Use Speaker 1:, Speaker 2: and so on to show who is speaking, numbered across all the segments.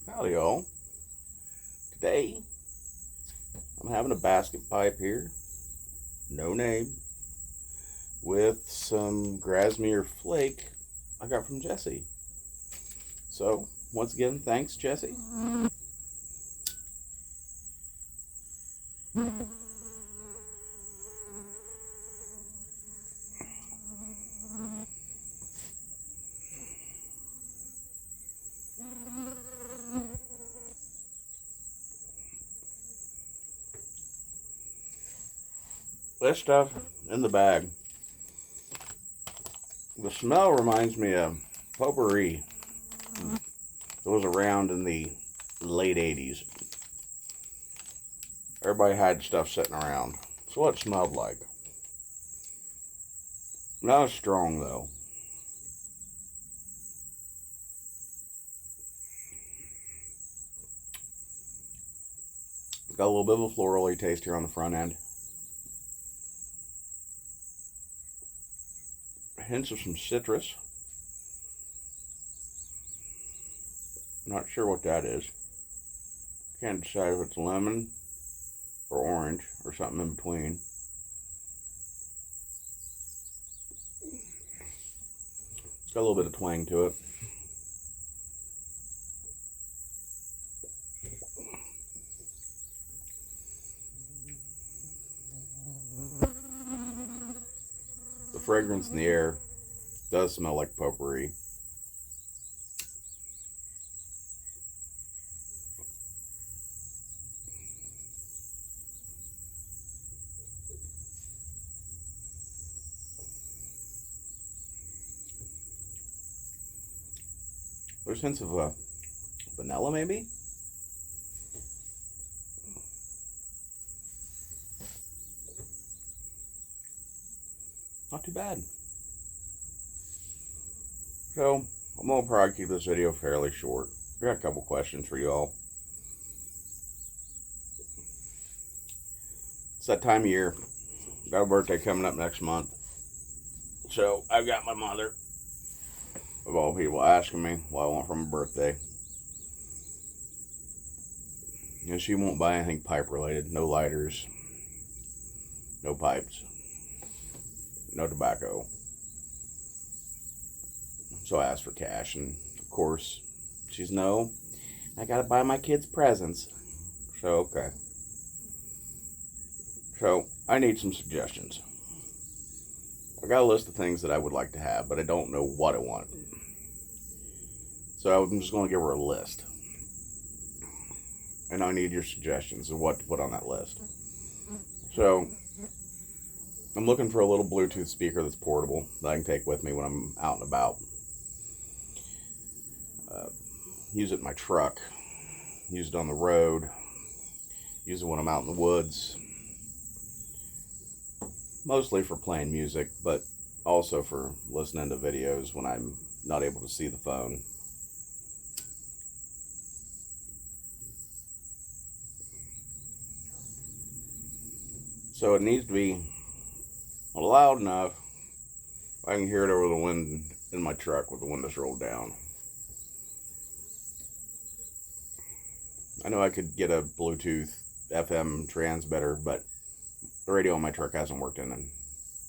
Speaker 1: Howdy, y'all. Today, I'm having a basket pipe here, no name, with some Grasmere flake I got from Jesse. So, once again, thanks, Jesse. This stuff in the bag. The smell reminds me of potpourri. It was around in the late 80s. Everybody had stuff sitting around. So what it smelled like. Not as strong, though. It's got a little bit of a florally taste here on the front end. Hints of some citrus. Not sure what that is. Can't decide if it's lemon or orange or something in between. It's got a little bit of twang to it. The fragrance in the air does smell like potpourri. There's hints of vanilla, maybe? Not too bad. So, I'm going to probably keep this video fairly short. I got a couple questions for y'all. It's that time of year. Got a birthday coming up next month. So, I've got my mother, of all people, asking me what I want for my birthday. And she won't buy anything pipe related. No lighters. No pipes. No tobacco. So I asked for cash, and of course, she's no. I gotta buy my kids presents. So, okay. So, I need some suggestions. I got a list of things that I would like to have, but I don't know what I want. So, I'm just going to give her a list. And I need your suggestions of what to put on that list. So, I'm looking for a little Bluetooth speaker that's portable that I can take with me when I'm out and about. Use it in my truck. Use it on the road. Use it when I'm out in the woods. Mostly for playing music, but also for listening to videos when I'm not able to see the phone. So it needs to be loud enough I can hear it over the wind in my truck with the windows rolled down. I know I could get a Bluetooth FM transmitter, but the radio in my truck hasn't worked in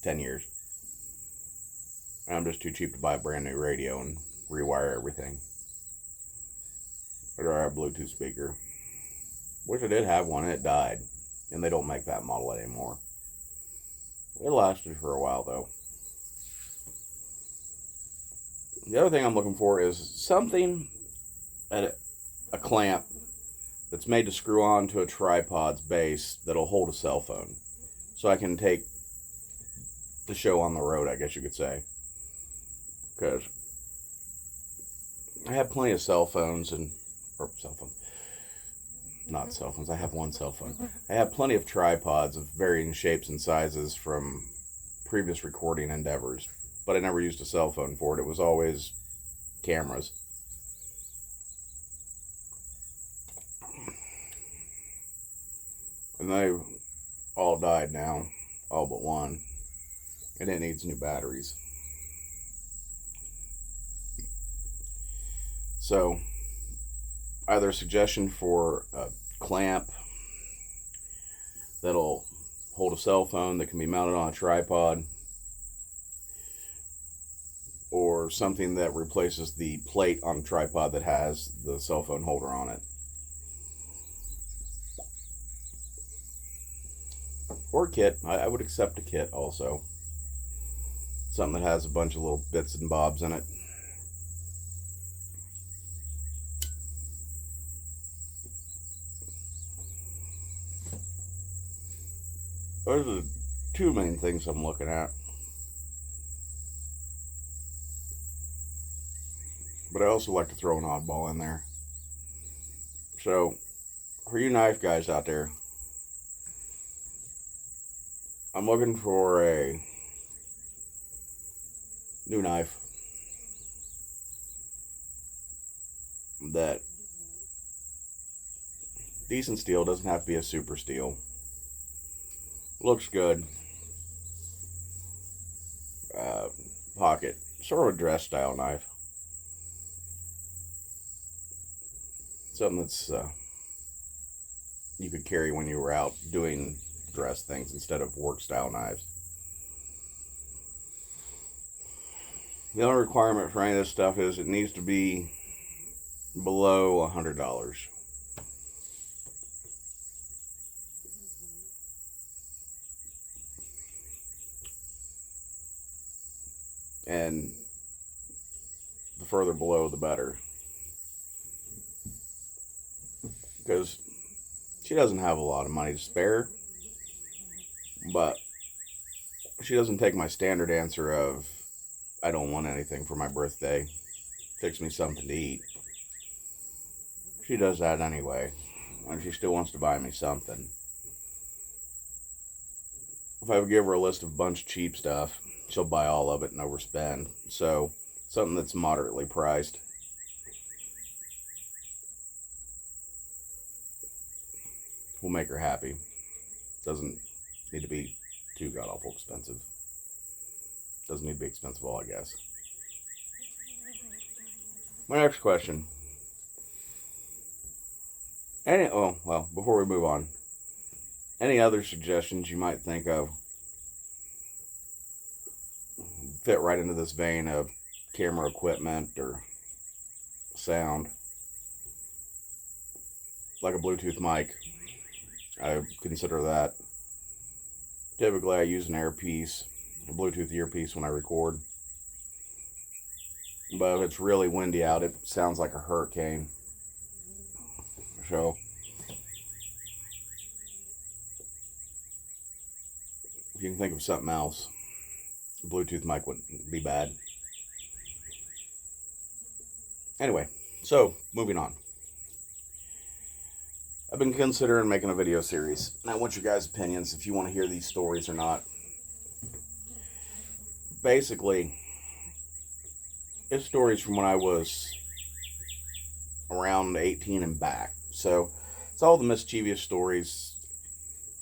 Speaker 1: 10 years. And I'm just too cheap to buy a brand new radio and rewire everything. Or a Bluetooth speaker. Wish I did have one, and it died. And they don't make that model anymore. It lasted for a while, though. The other thing I'm looking for is something at a clamp that's made to screw onto a tripod's base that'll hold a cell phone. So I can take the show on the road, I guess you could say. Because I have plenty of cell phones not cell phones, I have one cell phone. I have plenty of tripods of varying shapes and sizes from previous recording endeavors, but I never used a cell phone for it. It was always cameras. And they all died now, all but one. And it needs new batteries. So, either a suggestion for a clamp that'll hold a cell phone that can be mounted on a tripod, or something that replaces the plate on a tripod that has the cell phone holder on it. Or a kit. I would accept a kit also. Something that has a bunch of little bits and bobs in it. Those are the two main things I'm looking at. But I also like to throw an oddball in there. So, for you knife guys out there, I'm looking for a new knife that decent steel, doesn't have to be a super steel, looks good, pocket, sort of a dress style knife, something that's you could carry when you were out doing dress things instead of work style knives. The only requirement for any of this stuff is it needs to be below $100. And the further below, the better. Because she doesn't have a lot of money to spare. But she doesn't take my standard answer of, I don't want anything for my birthday, fix me something to eat. She does that anyway, and she still wants to buy me something. If I would give her a list of a bunch of cheap stuff, she'll buy all of it and overspend. So, something that's moderately priced will make her happy. Doesn't need to be too god-awful expensive. Doesn't need to be expensive at all, I guess. My next question. Before we move on, any other suggestions you might think of fit right into this vein of camera equipment or sound? Like a Bluetooth mic. I consider that. Typically I use an earpiece, a Bluetooth earpiece when I record. But if it's really windy out, it sounds like a hurricane. So, if you can think of something else, a Bluetooth mic wouldn't be bad. Anyway, so, moving on. I've been considering making a video series, and I want your guys' opinions if you want to hear these stories or not. Basically, it's stories from when I was around 18 and back. So, it's all the mischievous stories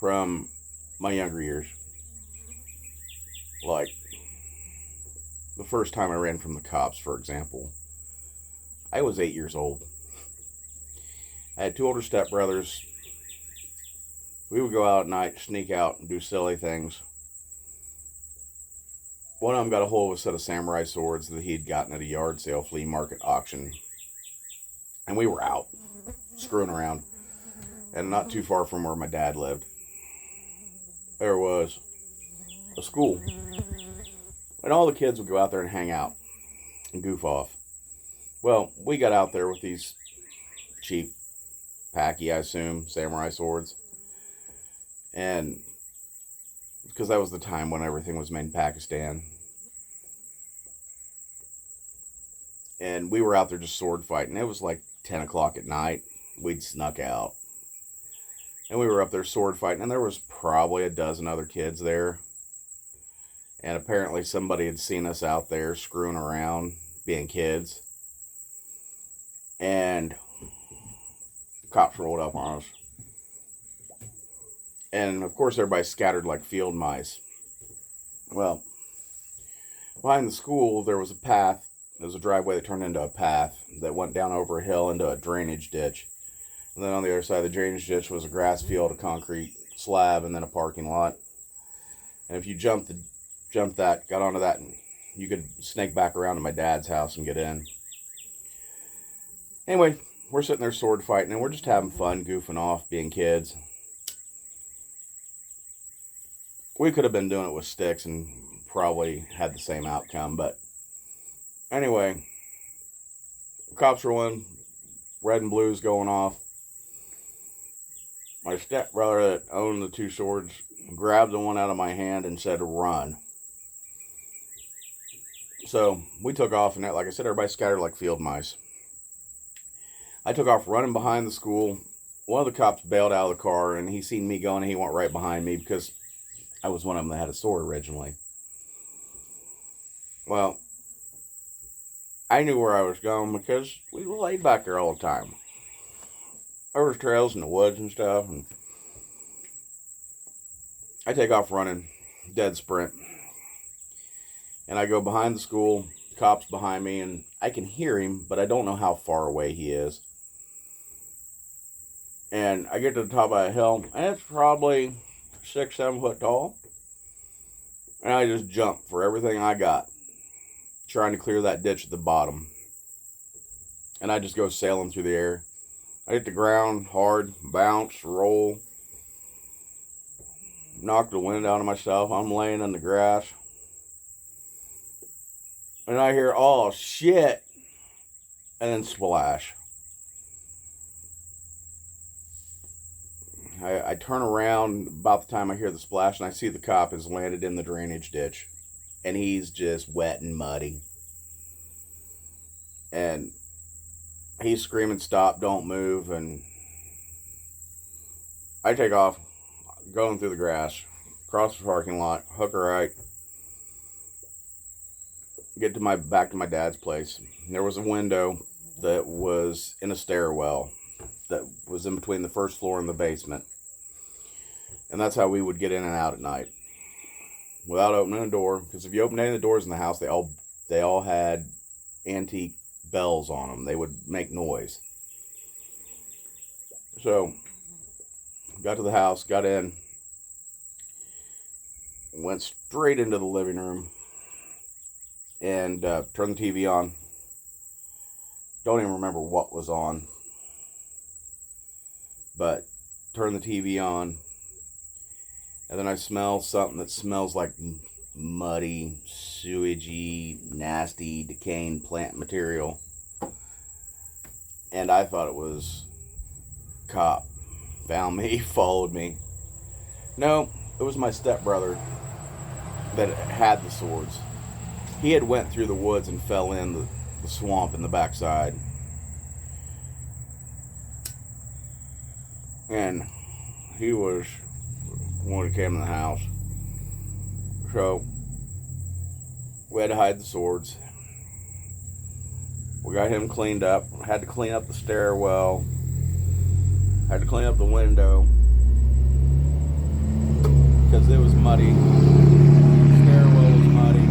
Speaker 1: from my younger years. Like, the first time I ran from the cops, for example. I was 8 years old. I had two older stepbrothers. We would go out at night, sneak out, and do silly things. One of them got a hold of a set of samurai swords that he'd gotten at a yard sale, flea market, auction. And we were out, screwing around. And not too far from where my dad lived, there was a school. And all the kids would go out there and hang out and goof off. Well, we got out there with these cheap, Paki, I assume, samurai swords. And because that was the time when everything was made in Pakistan. And we were out there just sword fighting. It was like 10 o'clock at night. We'd snuck out. And we were up there sword fighting. And there was probably a dozen other kids there. And apparently somebody had seen us out there screwing around, being kids. And cops rolled up on us. And of course everybody scattered like field mice. Well, behind the school there was a path There was a driveway that turned into a path that went down over a hill into a drainage ditch. And then on the other side of the drainage ditch was a grass field, a concrete slab, and then a parking lot. And if you got onto that, and you could snake back around to my dad's house and get in. Anyway, we're sitting there sword fighting, and we're just having fun, goofing off, being kids. We could have been doing it with sticks and probably had the same outcome, but anyway, cops rolling, red and blues going off. My stepbrother that owned the two swords grabbed the one out of my hand and said, "Run." So we took off, and like I said, everybody scattered like field mice. I took off running behind the school. One of the cops bailed out of the car, and he seen me going, and he went right behind me because I was one of them that had a sword originally. Well, I knew where I was going because we laid back there all the time. There was trails in the woods and stuff, and I take off running, dead sprint. And I go behind the school, cops behind me, and I can hear him, but I don't know how far away he is. And I get to the top of a hill, and it's probably 6-7 foot tall. And I just jump for everything I got, trying to clear that ditch at the bottom. And I just go sailing through the air. I hit the ground hard, bounce, roll, knock the wind out of myself. I'm laying in the grass. And I hear, "Oh, shit," and then splash. I turn around about the time I hear the splash, and I see the cop has landed in the drainage ditch. And he's just wet and muddy. And he's screaming, "Stop, don't move." And I take off, going through the grass, across the parking lot, hook a right, get to back to my dad's place. There was a window that was in a stairwell that was in between the first floor and the basement. And that's how we would get in and out at night, without opening a door. Because if you opened any of the doors in the house, they all had antique bells on them. They would make noise. So, got to the house, got in, went straight into the living room, and turned the TV on. Don't even remember what was on, but turned the TV on, and then I smell something that smells like muddy, sewagey, nasty, decaying plant material. And I thought it was cop. Found me, followed me. No, it was my stepbrother that had the swords. He had went through the woods and fell in the swamp in the backside. And he was one who came in the house. So we had to hide the swords. We got him cleaned up. Had to clean up the stairwell. Had to clean up the window because it was muddy. The stairwell was muddy.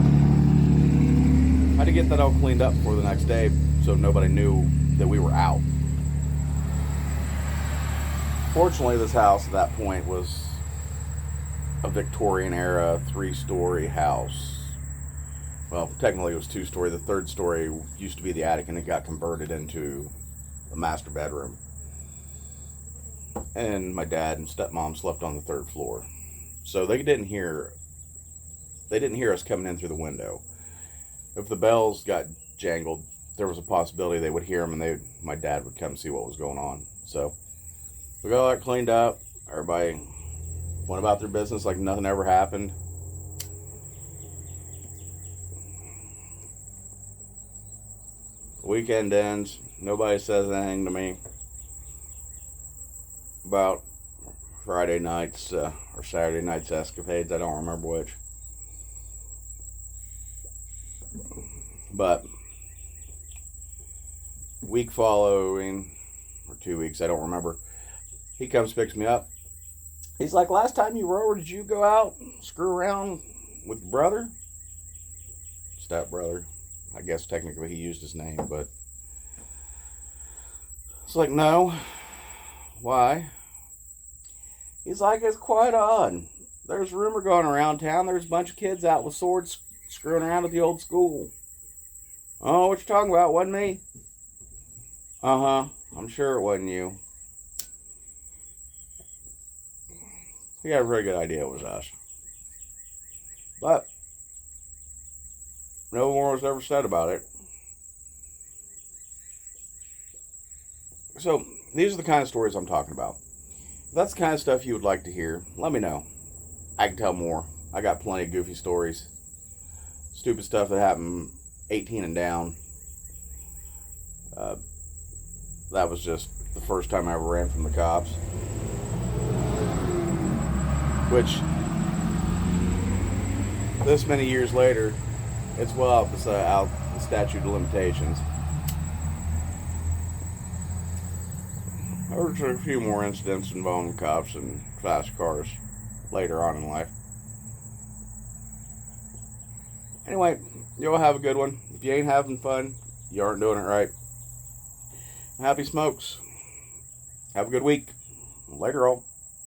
Speaker 1: Had to get that all cleaned up for the next day so nobody knew that we were out. Fortunately, this house at that point was a Victorian era 3-story house. Well, technically it was 2-story. The third story used to be the attic, and it got converted into a master bedroom. And my dad and stepmom slept on the 3rd floor. So they didn't hear us coming in through the window. If the bells got jangled, there was a possibility they would hear them, and my dad would come see what was going on. So we got all that cleaned up. Everybody went about their business like nothing ever happened. Weekend ends. Nobody says anything to me about Friday nights or Saturday nights escapades. I don't remember which. But week following, or 2 weeks, I don't remember, he comes, picks me up. He's like, "Last time you were over, did you go out, screw around with your brother?" Step brother. I guess technically he used his name, but it's like, no. Why? He's like, it's quite odd. There's rumor going around town. There's a bunch of kids out with swords screwing around at the old school. Oh, what you talking about? Wasn't me? Uh-huh. I'm sure it wasn't you. He had a very good idea it was us. But no more was ever said about it. So these are the kind of stories I'm talking about. If that's the kind of stuff you would like to hear, let me know. I can tell more. I got plenty of goofy stories. Stupid stuff that happened 18 and down. That was just the first time I ever ran from the cops. Which, this many years later, it's well out the statute of limitations. There were a few more incidents involving cops and fast cars later on in life. Anyway, you'll have a good one. If you ain't having fun, you aren't doing it right. Happy smokes. Have a good week. Later, all.